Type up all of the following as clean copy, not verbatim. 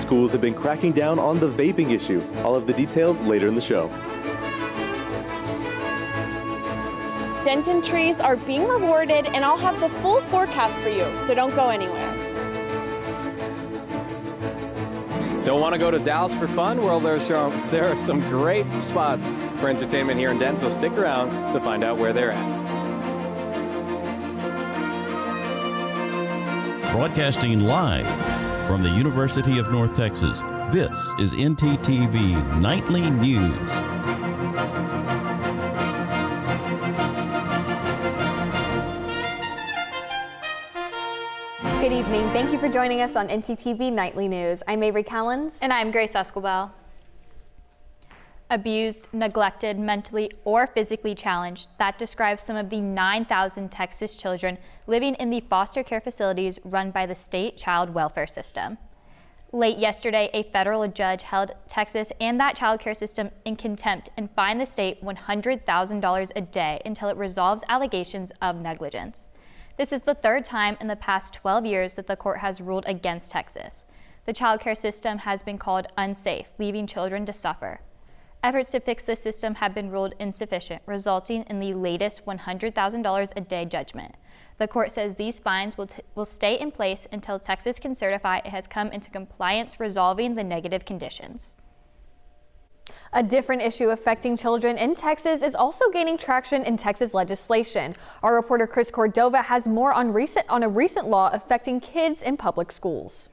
schools have been cracking down on the vaping issue. I'll have the details later in the show. Denton trees are being rewarded, and I'll have the full forecast for you, so don't go anywhere. Don't want to go to Dallas for fun? Well, there are some great spots for entertainment here in Denton, so stick around to find out where they're at. Broadcasting live from the University of North Texas, this is ntTV Nightly News. Good evening. Thank you for joining us on ntTV Nightly News. I'm Avery Callens. And I'm Grace Escobar. Abused, neglected, mentally or physically challenged. That describes some of the 9,000 Texas children living in the foster care facilities run by the state child welfare system. Late yesterday, a federal judge held Texas and that child care system in contempt and fined the state $100,000 a day until it resolves allegations of negligence. This is the third time in the past 12 years that the court has ruled against Texas. The child care system has been called unsafe, leaving children to suffer. Efforts to fix the system have been ruled insufficient, resulting in the latest $100,000 a day judgment. The court says these fines will stay in place until Texas can certify it has come into compliance resolving the negative conditions. A different issue affecting children in Texas is also gaining traction in Texas legislation. Our reporter Chris Cordova has more on a recent law affecting kids in public schools.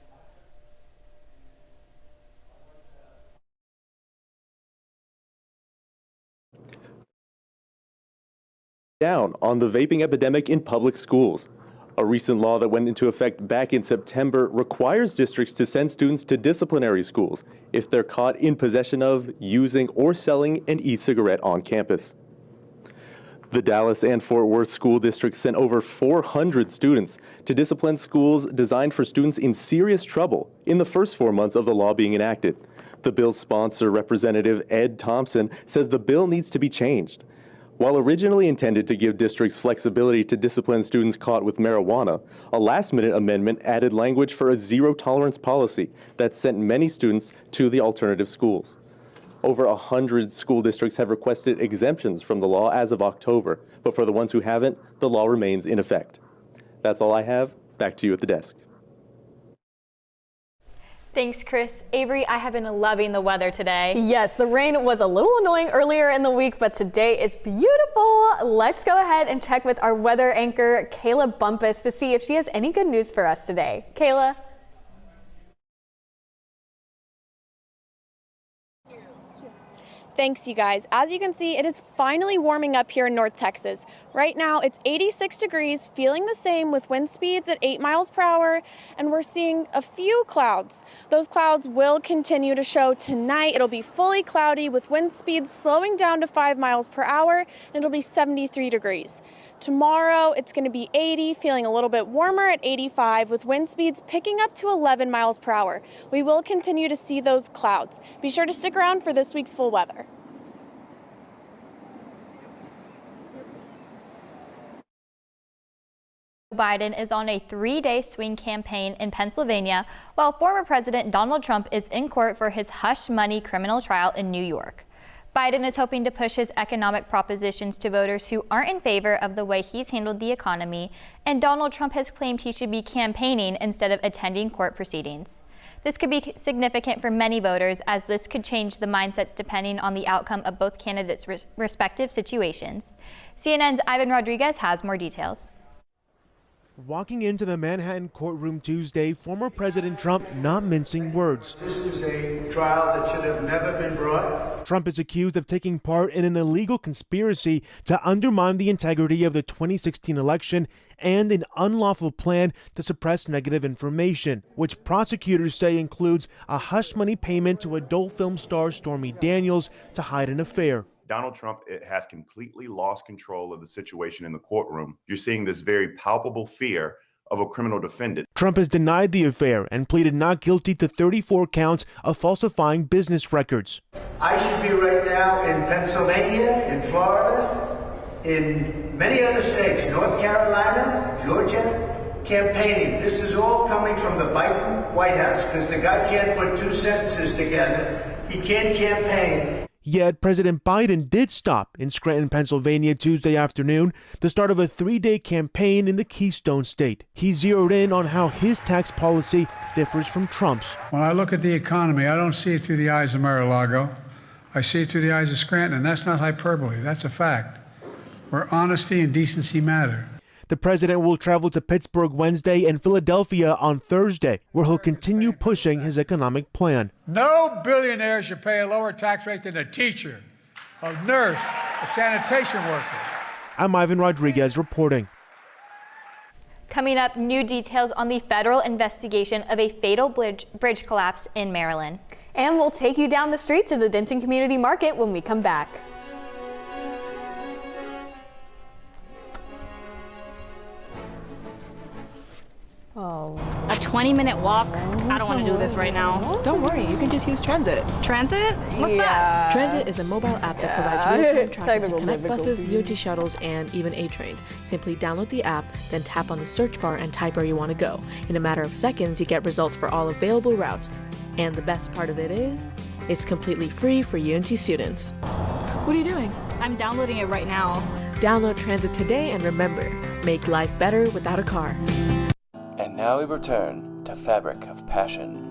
Down on the vaping epidemic in public schools. A recent law that went into effect back in September requires districts to send students to disciplinary schools if they're caught in possession of, using, or selling an e-cigarette on campus. The Dallas and Fort Worth school districts sent over 400 students to discipline schools designed for students in serious trouble in the first 4 months of the law being enacted. The bill's sponsor, Representative Ed Thompson, says the bill needs to be changed. While originally intended to give districts flexibility to discipline students caught with marijuana, a last-minute amendment added language for a zero-tolerance policy that sent many students to the alternative schools. Over 100 school districts have requested exemptions from the law as of October, but for the ones who haven't, the law remains in effect. That's all I have. Back to you at the desk. Thanks, Chris. Avery, I have been loving the weather today. Yes, the rain was a little annoying earlier in the week, but today it's beautiful. Let's go ahead and check with our weather anchor, Kayla Bumpus, to see if she has any good news for us today. Kayla? Thanks, you guys. As you can see, it is finally warming up here in North Texas. Right now, it's 86 degrees, feeling the same with wind speeds at 8 miles per hour, and we're seeing a few clouds. Those clouds will continue to show tonight. It'll be fully cloudy with wind speeds slowing down to 5 miles per hour, and it'll be 73 degrees. Tomorrow, it's going to be 80, feeling a little bit warmer at 85, with wind speeds picking up to 11 miles per hour. We will continue to see those clouds. Be sure to stick around for this week's full weather. Biden is on a 3-day swing campaign in Pennsylvania, while former President Donald Trump is in court for his hush money criminal trial in New York. Biden is hoping to push his economic propositions to voters who aren't in favor of the way he's handled the economy, and Donald Trump has claimed he should be campaigning instead of attending court proceedings. This could be significant for many voters, as this could change the mindsets depending on the outcome of both candidates' respective situations. CNN's Ivan Rodriguez has more details. Walking into the Manhattan courtroom Tuesday, former President Trump not mincing words. This is a trial that should have never been brought. Trump is accused of taking part in an illegal conspiracy to undermine the integrity of the 2016 election and an unlawful plan to suppress negative information, which prosecutors say includes a hush money payment to adult film star Stormy Daniels to hide an affair. Donald Trump has completely lost control of the situation in the courtroom. You're seeing this very palpable fear of a criminal defendant. Trump has denied the affair and pleaded not guilty to 34 counts of falsifying business records. I should be right now in Pennsylvania, in Florida, in many other states, North Carolina, Georgia, campaigning. This is all coming from the Biden White House because the guy can't put two sentences together. He can't campaign. Yet President Biden did stop in Scranton, Pennsylvania Tuesday afternoon, the start of a 3-day campaign in the Keystone State. He zeroed in on how his tax policy differs from Trump's. When I look at the economy, I don't see it through the eyes of Mar-a-Lago. I see it through the eyes of Scranton, and that's not hyperbole. That's a fact. Where honesty and decency matter. The president will travel to Pittsburgh Wednesday and Philadelphia on Thursday, where he'll continue pushing his economic plan. No billionaire should pay a lower tax rate than a teacher, a nurse, a sanitation worker. I'm Ivan Rodriguez reporting. Coming up, new details on the federal investigation of a fatal bridge collapse in Maryland. And we'll take you down the street to the Denton Community Market when we come back. Oh. A 20-minute walk? I don't want to do this right now. Don't worry, you can just use Transit. Transit? What's that? Transit is a mobile app that provides real-time tracking to connect buses, UT shuttles, and even A trains. Simply download the app, then tap on the search bar and type where you want to go. In a matter of seconds, you get results for all available routes. And the best part of it is, it's completely free for UNT students. What are you doing? I'm downloading it right now. Download Transit today and remember, make life better without a car. And now we return to Fabric of Passion.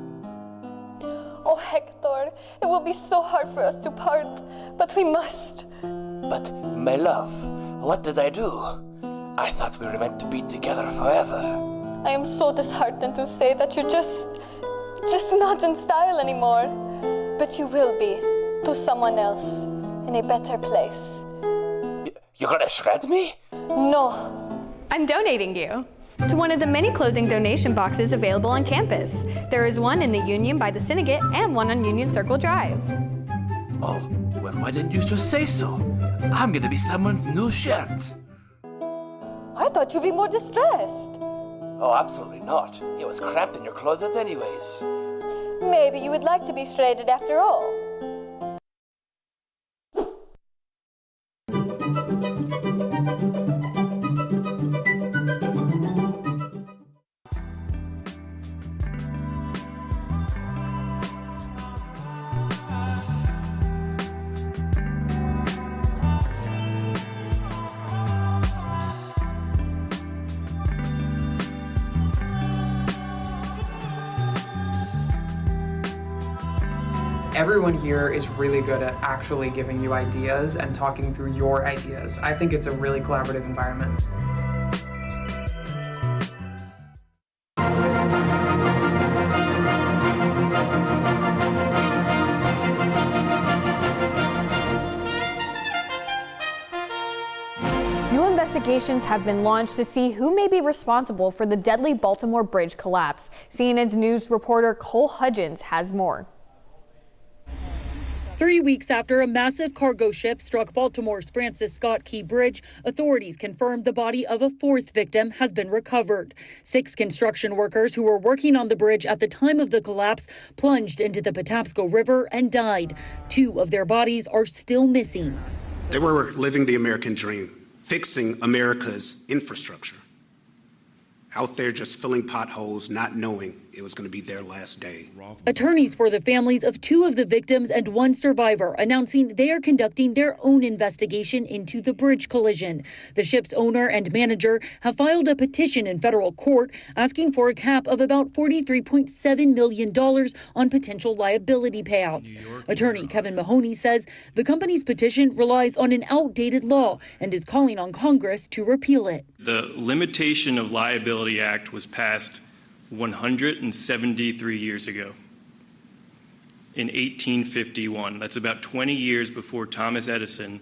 Oh, Hector, it will be so hard for us to part, but we must. But, my love, what did I do? I thought we were meant to be together forever. I am so disheartened to say that you're just not in style anymore. But you will be, to someone else, in a better place. You're gonna shred me? No. I'm donating you to one of the many clothing donation boxes available on campus. There is one in the Union by the Syndicate and one on Union Circle Drive. Oh, well, why didn't you just say so? I'm gonna be someone's new shirt. I thought you'd be more distressed. Oh, absolutely not. It was cramped in your closet anyways. Maybe you would like to be shredded after all. Everyone here is really good at actually giving you ideas and talking through your ideas. I think it's a really collaborative environment. New investigations have been launched to see who may be responsible for the deadly Baltimore bridge collapse. CNN's news reporter Cole Hudgens has more. 3 weeks after a massive cargo ship struck Baltimore's Francis Scott Key Bridge, authorities confirmed the body of a fourth victim has been recovered. 6 construction workers who were working on the bridge at the time of the collapse plunged into the Patapsco River and died. 2 of their bodies are still missing. They were living the American dream, fixing America's infrastructure. Out there just filling potholes, not knowing it was going to be their last day. Attorneys for the families of 2 of the victims and 1 survivor announcing they are conducting their own investigation into the bridge collision. The ship's owner and manager have filed a petition in federal court asking for a cap of about $43.7 million on potential liability payouts. Attorney Kevin Mahoney says the company's petition relies on an outdated law and is calling on Congress to repeal it. The Limitation of Liability Act was passed 173 years ago, in 1851. That's about 20 years before Thomas Edison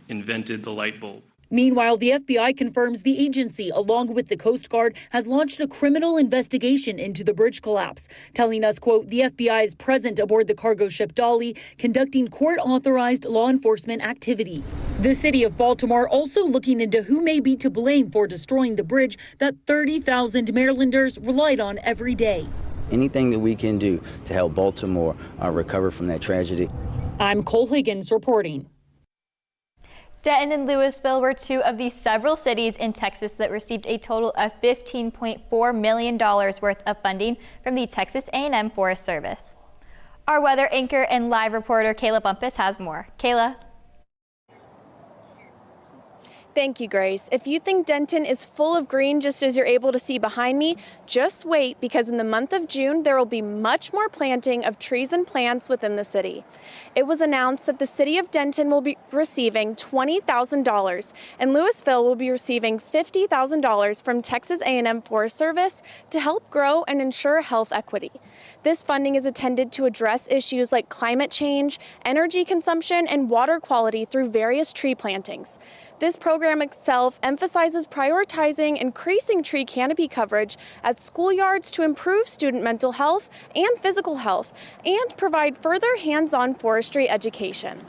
invented the light bulb. Meanwhile, the FBI confirms the agency, along with the Coast Guard, has launched a criminal investigation into the bridge collapse, telling us, quote, the FBI is present aboard the cargo ship Dolly, conducting court-authorized law enforcement activity. The city of Baltimore also looking into who may be to blame for destroying the bridge that 30,000 Marylanders relied on every day. Anything that we can do to help Baltimore recover from that tragedy. I'm Cole Higgins reporting. Denton and Louisville were two of the several cities in Texas that received a total of $15.4 million worth of funding from the Texas A&M Forest Service. Our weather anchor and live reporter Kayla Bumpus has more. Kayla. Thank you, Grace. If you think Denton is full of green, just as you're able to see behind me, just wait, because in the month of June, there will be much more planting of trees and plants within the city. It was announced that the city of Denton will be receiving $20,000 and Louisville will be receiving $50,000 from Texas A&M Forest Service to help grow and ensure health equity. This funding is intended to address issues like climate change, energy consumption, and water quality through various tree plantings. This program itself emphasizes prioritizing increasing tree canopy coverage at schoolyards to improve student mental health and physical health and provide further hands-on forestry education.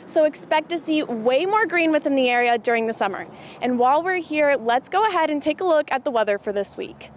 So expect to see way more green within the area during the summer. And while we're here, let's go ahead and take a look at the weather for this week.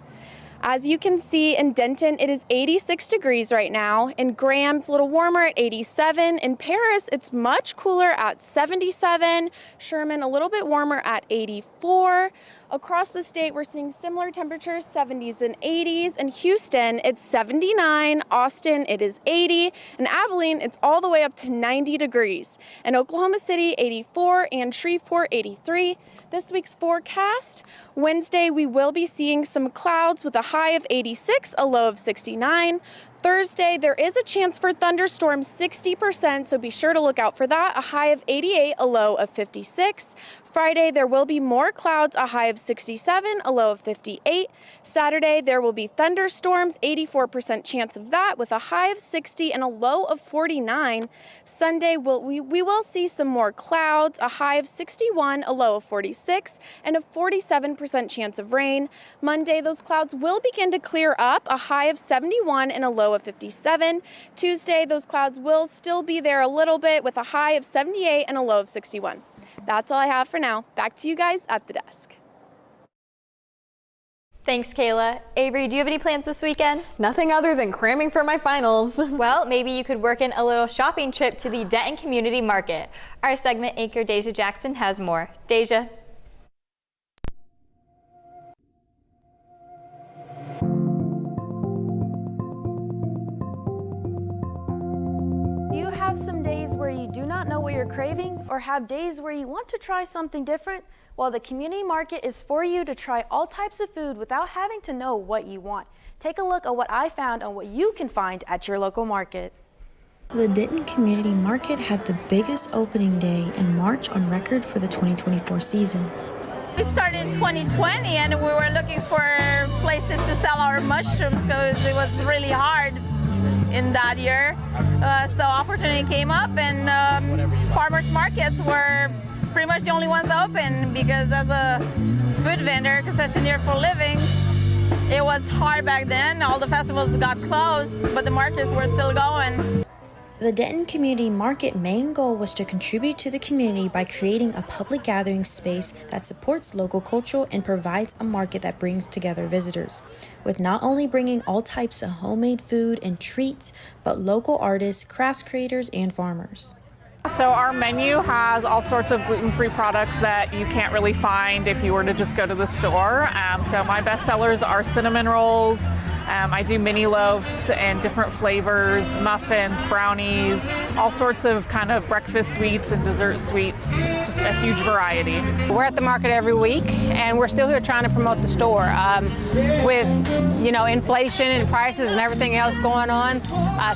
As you can see in Denton, it is 86 degrees right now. In Graham, it's a little warmer at 87. In Paris, it's much cooler at 77. Sherman, a little bit warmer at 84. Across the state, we're seeing similar temperatures, 70s and 80s. In Houston, it's 79. Austin, it is 80. In Abilene, it's all the way up to 90 degrees. In Oklahoma City, 84, and Shreveport, 83. This week's forecast, Wednesday we will be seeing some clouds with a high of 86, a low of 69. Thursday, there is a chance for thunderstorms, 60%, so be sure to look out for that. A high of 88, a low of 56. Friday, there will be more clouds, a high of 67, a low of 58. Saturday, there will be thunderstorms, 84% chance of that, with a high of 60 and a low of 49. Sunday, we will see some more clouds, a high of 61, a low of 46, and a 47% chance of rain. Monday, those clouds will begin to clear up, a high of 71 and a low of 57. Tuesday, those clouds will still be there a little bit, with a high of 78 and a low of 61. That's all I have for now. Back to you guys at the desk. Thanks, Kayla. Avery, do you have any plans this weekend? Nothing other than cramming for my finals. Well, maybe you could work in a little shopping trip to the Denton Community Market. Our segment anchor, Deja Jackson, has more. Deja. You have some days where you do not know what you're craving, or have days where you want to try something different? Well, the community market is for you to try all types of food without having to know what you want. Take a look at what I found and what you can find at your local market. The Denton Community Market had the biggest opening day in March on record for the 2024 season. We started in 2020 and we were looking for places to sell our mushrooms because it was really hard in that year. So opportunity came up, and farmers markets were pretty much the only ones open, because as a food vendor, concessionaire for a living, it was hard back then. All the festivals got closed, but the markets were still going. The Denton Community Market main goal was to contribute to the community by creating a public gathering space that supports local culture and provides a market that brings together visitors, with not only bringing all types of homemade food and treats, but local artists, crafts creators, and farmers. So our menu has all sorts of gluten-free products that you can't really find if you were to just go to the store. So my best sellers are cinnamon rolls. I do mini loaves and different flavors, muffins, brownies, all sorts of kind of breakfast sweets and dessert sweets, just a huge variety. We're at the market every week, and we're still here trying to promote the store. With, inflation and prices and everything else going on,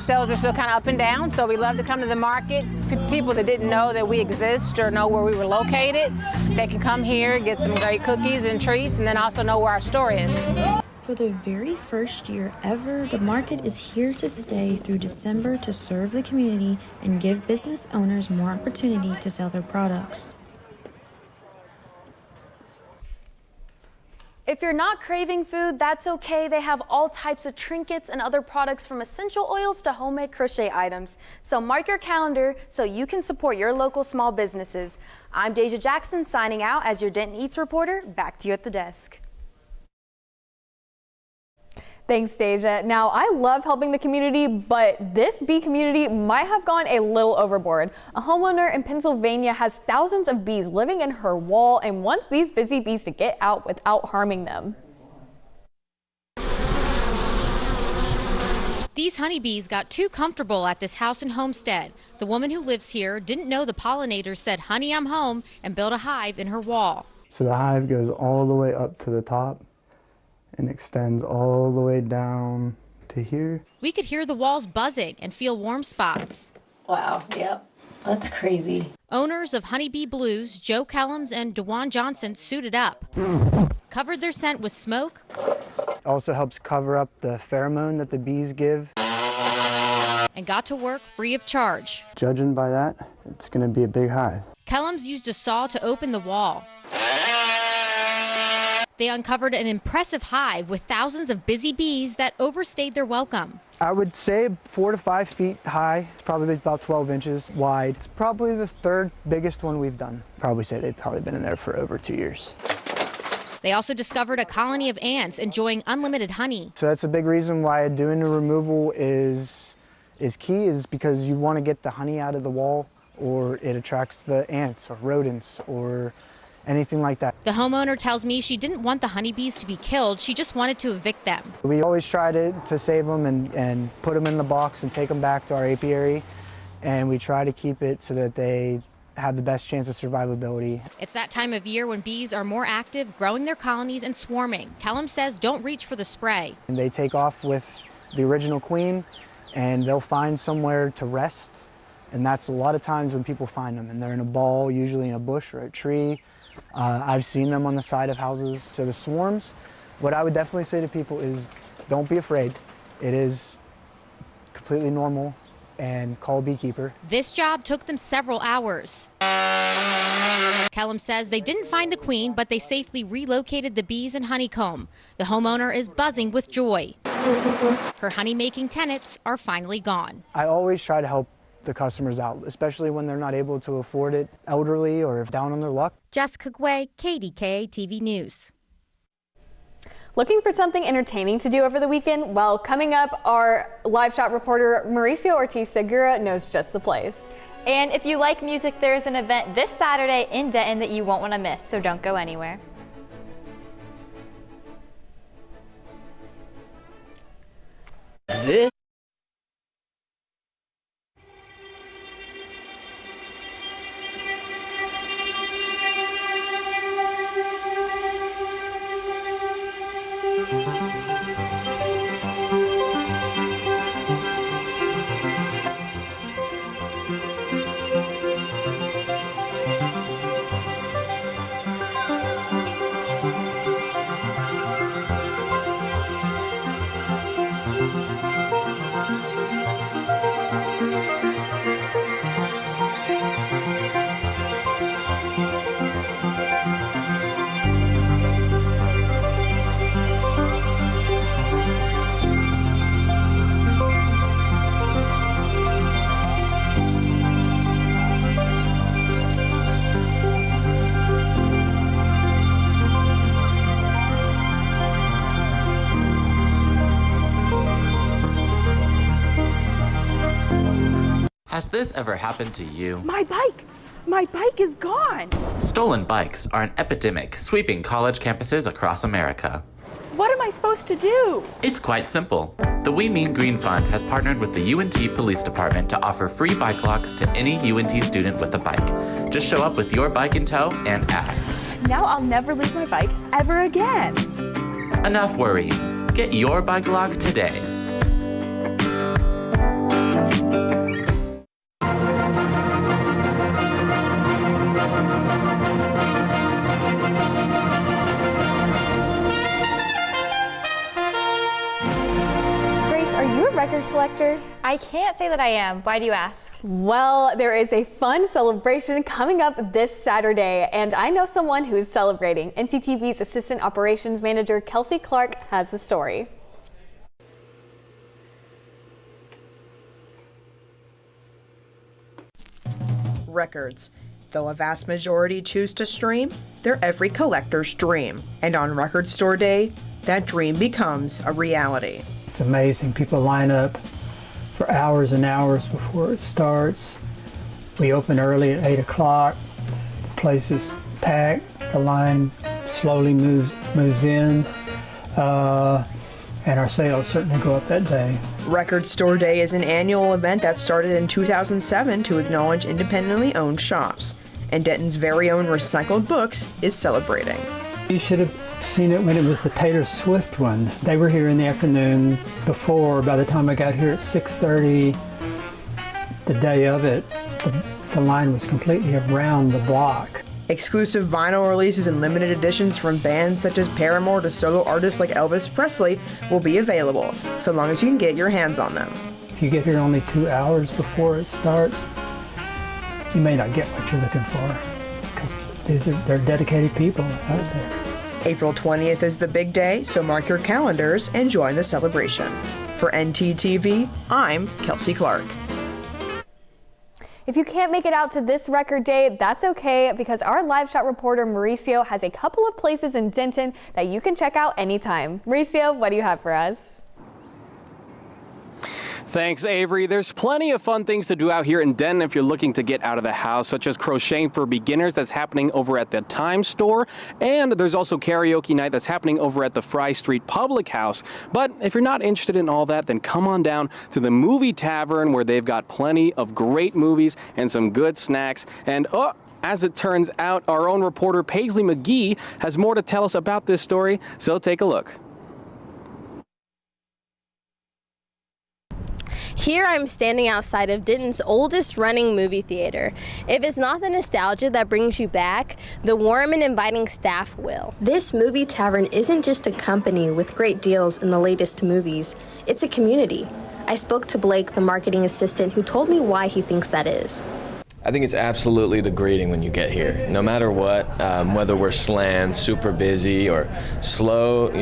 sales are still kind of up and down, so we love to come to the market. People that didn't know that we exist or know where we were located, they can come here, get some great cookies and treats, and then also know where our store is. For the very first year ever, the market is here to stay through December to serve the community and give business owners more opportunity to sell their products. If you're not craving food, that's okay. They have all types of trinkets and other products, from essential oils to homemade crochet items. So mark your calendar so you can support your local small businesses. I'm Deja Jackson, signing out as your Denton Eats reporter. Back to you at the desk. Thanks, Deja. Now, I love helping the community, but this bee community might have gone a little overboard. A homeowner in Pennsylvania has thousands of bees living in her wall and wants these busy bees to get out without harming them. These honeybees got too comfortable at this house and homestead. The woman who lives here didn't know the pollinators said, "Honey, I'm home," and built a hive in her wall. So the hive goes all the way up to the top and extends all the way down to here. We could hear the walls buzzing and feel warm spots. Wow, yep, that's crazy. Owners of Honeybee Blues, Joe Kellums and DeJuan Johnson, suited up, covered their scent with smoke. Also helps cover up the pheromone that the bees give. And got to work free of charge. Judging by that, it's going to be a big hive. Kellums used a saw to open the wall. They uncovered an impressive hive with thousands of busy bees that overstayed their welcome. I would say 4 to 5 feet high. It's probably about 12 inches wide. It's probably the third biggest one we've done. Probably say they've probably been in there for over 2 years. They also discovered a colony of ants enjoying unlimited honey. So that's a big reason why doing the removal is key, is because you want to get the honey out of the wall, or it attracts the ants or rodents or anything like that. The homeowner tells me she didn't want the honeybees to be killed, she just wanted to evict them. We always try to save them and put them in the box and take them back to our apiary, and we try to keep it so that they have the best chance of survivability. It's that time of year when bees are more active, growing their colonies and swarming. Kellum says don't reach for the spray. And they take off with the original queen, and they'll find somewhere to rest, and that's a lot of times when people find them, and they're in a ball, usually in a bush or a tree. I've seen them on the side of houses. So the swarms, what I would definitely say to people is don't be afraid. It is completely normal, and call a beekeeper. This job took them several hours. Kellum says they didn't find the queen, but they safely relocated the bees and honeycomb. The homeowner is buzzing with joy. Her honey-making tenants are finally gone. I always try to help the customers out, especially when they're not able to afford it, elderly or down on their luck. Jessica Guay, KDKA TV News. Looking for something entertaining to do over the weekend? Well, coming up, our live shot reporter Mauricio Ortiz Segura knows just the place. And if you like music, there's an event this Saturday in Denton that you won't want to miss, so don't go anywhere. This Has this ever happened to you? My bike! My bike is gone! Stolen bikes are an epidemic sweeping college campuses across America. What am I supposed to do? It's quite simple. The We Mean Green Fund has partnered with the UNT Police Department to offer free bike locks to any UNT student with a bike. Just show up with your bike in tow and ask. Now I'll never lose my bike ever again. Enough worrying. Get your bike lock today. Record collector? I can't say that I am. Why do you ask? Well, there is a fun celebration coming up this Saturday, and I know someone who's celebrating. ntTV's Assistant Operations Manager Kelsey Clark has the story. Records. Though a vast majority choose to stream, they're every collector's dream. And on Record Store Day, that dream becomes a reality. It's amazing. People line up for hours and hours before it starts. We open early at 8 o'clock. The place is packed. The line slowly moves in. And our sales certainly go up that day. Record Store Day is an annual event that started in 2007 to acknowledge independently owned shops. And Denton's very own Recycled Books is celebrating. You should have seen it when it was the Taylor Swift one. They were here in the afternoon before. By the time I got here at 6:30, the day of it, the line was completely around the block. Exclusive vinyl releases and limited editions from bands such as Paramore to solo artists like Elvis Presley will be available, so long as you can get your hands on them. If you get here only 2 hours before it starts, you may not get what you're looking for, because they're dedicated people out there. April 20th is the big day, so mark your calendars and join the celebration. For ntTV, I'm Kelsey Clark. If you can't make it out to this record day, that's okay, because our live shot reporter Mauricio has a couple of places in Denton that you can check out anytime. Mauricio, what do you have for us? Thanks, Avery. There's plenty of fun things to do out here in Denton if you're looking to get out of the house, such as crocheting for beginners that's happening over at the Times store. And there's also karaoke night that's happening over at the Fry Street Public House. But if you're not interested in all that, then come on down to the Movie Tavern, where they've got plenty of great movies and some good snacks. And as it turns out, our own reporter Paisley McGee has more to tell us about this story, so take a look. Here I'm standing outside of Denton's oldest running movie theater. If it's not the nostalgia that brings you back, the warm and inviting staff will. This movie tavern isn't just a company with great deals in the latest movies, it's a community. I spoke to Blake, the marketing assistant, who told me why he thinks that is. I think it's absolutely the greeting when you get here. No matter what, whether we're slammed, super busy, or slow,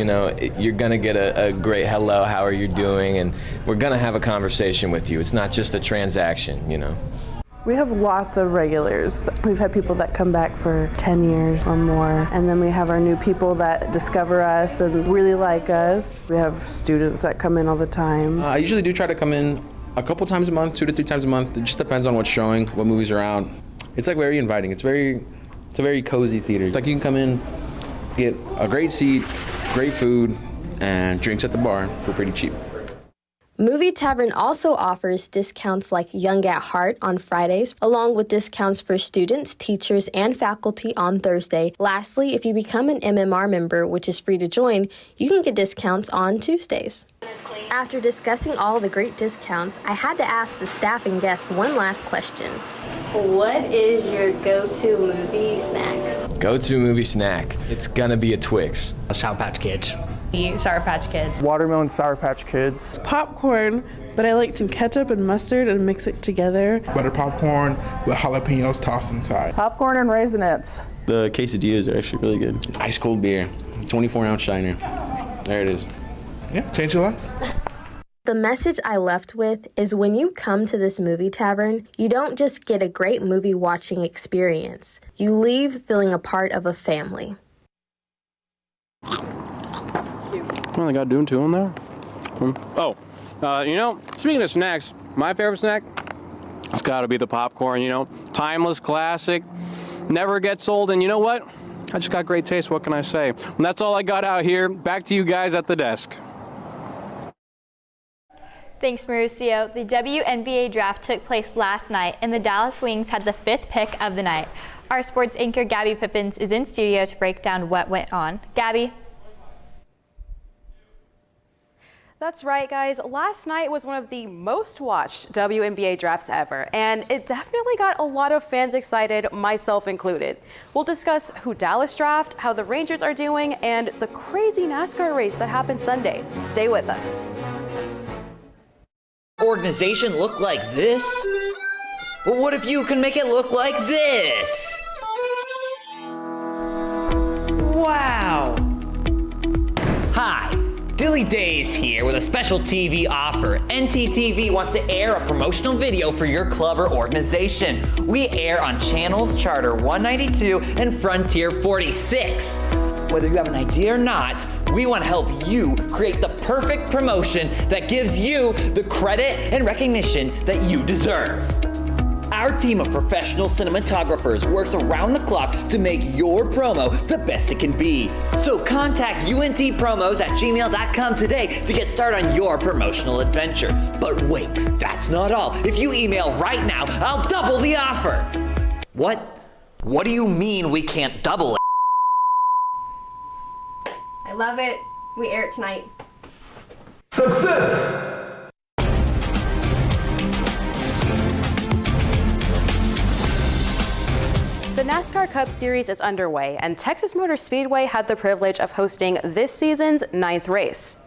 you're gonna get a great hello, how are you doing? And we're gonna have a conversation with you. It's not just a transaction, We have lots of regulars. We've had people that come back for 10 years or more, and then we have our new people that discover us and really like us. We have students that come in all the time. I usually do try to come in a couple times a month, 2 to 3 times a month. It just depends on what's showing, what movies are out. It's like very inviting. It's a very cozy theater. It's like you can come in, get a great seat, great food, and drinks at the bar for pretty cheap. Movie Tavern also offers discounts like Young at Heart on Fridays, along with discounts for students, teachers, and faculty on Thursday. Lastly, if you become an MMR member, which is free to join, you can get discounts on Tuesdays. After discussing all the great discounts, I had to ask the staff and guests one last question. What is your go-to movie snack? Go-to movie snack. It's gonna be a Twix. Sour Patch Kids. Sour Patch Kids. Watermelon Sour Patch Kids. Popcorn, but I like some ketchup and mustard and mix it together. Butter popcorn with jalapenos tossed inside. Popcorn and Raisinets. The quesadillas are actually really good. Ice cold beer, 24-ounce shiner. There it is. Yeah, change your life. The message I left with is when you come to this movie tavern, you don't just get a great movie watching experience. You leave feeling a part of a family. Well, I got doing two in there. Speaking of snacks, my favorite snack, it's got to be the popcorn, timeless classic, never gets old, and you know what? I just got great taste, what can I say? And that's all I got out here. Back to you guys at the desk. Thanks, Mauricio. The WNBA draft took place last night, and the Dallas Wings had the 5th pick of the night. Our sports anchor, Gabby Pippins, is in studio to break down what went on. Gabby? That's right, guys. Last night was one of the most watched WNBA drafts ever, and it definitely got a lot of fans excited, myself included. We'll discuss who Dallas draft, how the Rangers are doing, and the crazy NASCAR race that happened Sunday. Stay with us. Organization look like this? Well, what if you can make it look like this? Wow! Hi, Dilly Days here with a special TV offer. ntTV wants to air a promotional video for your club or organization. We air on channels Charter 192 and Frontier 46. Whether you have an idea or not, we want to help you create the perfect promotion that gives you the credit and recognition that you deserve. Our team of professional cinematographers works around the clock to make your promo the best it can be. So contact untpromos@gmail.com today to get started on your promotional adventure. But wait, that's not all. If you email right now, I'll double the offer. What? What do you mean we can't double it? I love it. We air it tonight. Success! The NASCAR Cup Series is underway, and Texas Motor Speedway had the privilege of hosting this season's 9th race.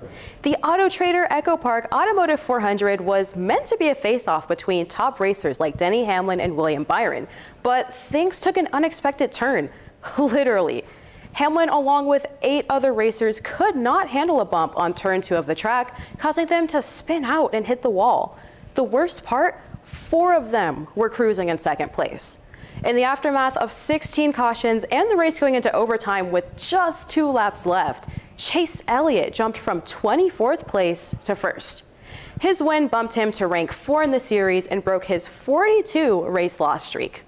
The Auto Trader Echo Park Automotive 400 was meant to be a face-off between top racers like Denny Hamlin and William Byron, but things took an unexpected turn, literally. Hamlin, along with 8 other racers, could not handle a bump on turn 2 of the track, causing them to spin out and hit the wall. The worst part, 4 of them were cruising in second place. In the aftermath of 16 cautions and the race going into overtime with just 2 laps left, Chase Elliott jumped from 24th place to 1st. His win bumped him to rank 4 in the series and broke his 42 race loss streak.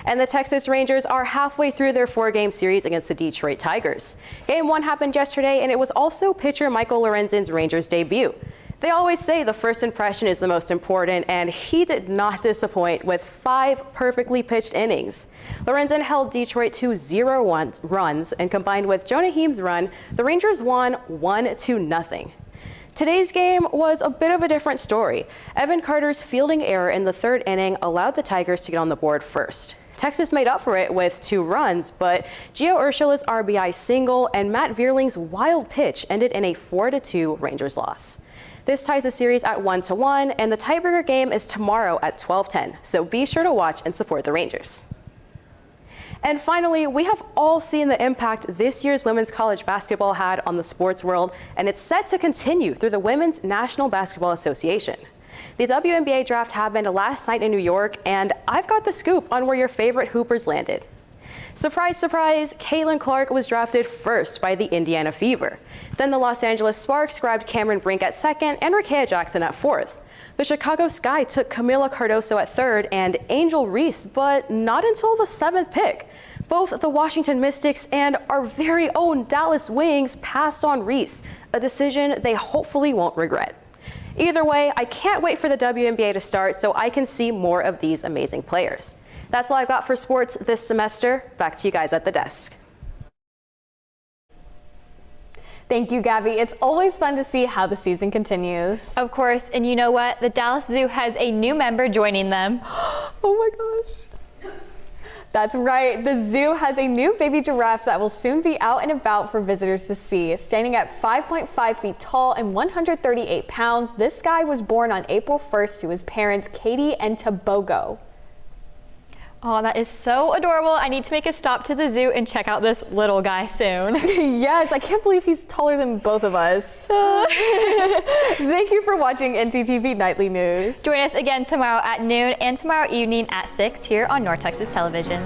And the Texas Rangers are halfway through their 4-game series against the Detroit Tigers. Game 1 happened yesterday, and it was also pitcher Michael Lorenzen's Rangers debut. They always say the first impression is the most important, and he did not disappoint with 5 perfectly pitched innings. Lorenzen held Detroit to 0 runs, and combined with Jonah Heim's run, the Rangers won 1-0. Today's game was a bit of a different story. Evan Carter's fielding error in the 3rd inning allowed the Tigers to get on the board first. Texas made up for it with 2 runs, but Gio Urshela's RBI single and Matt Vierling's wild pitch ended in a 4-2 Rangers loss. This ties the series at 1-1, and the tiebreaker game is tomorrow at 12:10, so be sure to watch and support the Rangers. And finally, we have all seen the impact this year's women's college basketball had on the sports world, and it's set to continue through the Women's National Basketball Association. The WNBA draft happened last night in New York, and I've got the scoop on where your favorite Hoopers landed. Surprise, surprise, Caitlin Clark was drafted first by the Indiana Fever. Then the Los Angeles Sparks grabbed Cameron Brink at 2nd and Rickea Jackson at 4th. The Chicago Sky took Camila Cardoso at 3rd and Angel Reese, but not until the 7th pick. Both the Washington Mystics and our very own Dallas Wings passed on Reese, a decision they hopefully won't regret. Either way, I can't wait for the WNBA to start so I can see more of these amazing players. That's all I've got for sports this semester. Back to you guys at the desk. Thank you, Gabby. It's always fun to see how the season continues. Of course, and you know what? The Dallas Zoo has a new member joining them. Oh my gosh. That's right. The zoo has a new baby giraffe that will soon be out and about for visitors to see. Standing at 5.5 feet tall and 138 pounds, this guy was born on April 1st to his parents, Katie and Tobogo. Oh, that is so adorable. I need to make a stop to the zoo and check out this little guy soon. Yes, I can't believe he's taller than both of us. Thank you for watching ntTV Nightly News. Join us again tomorrow at noon and tomorrow evening at 6 here on North Texas Television.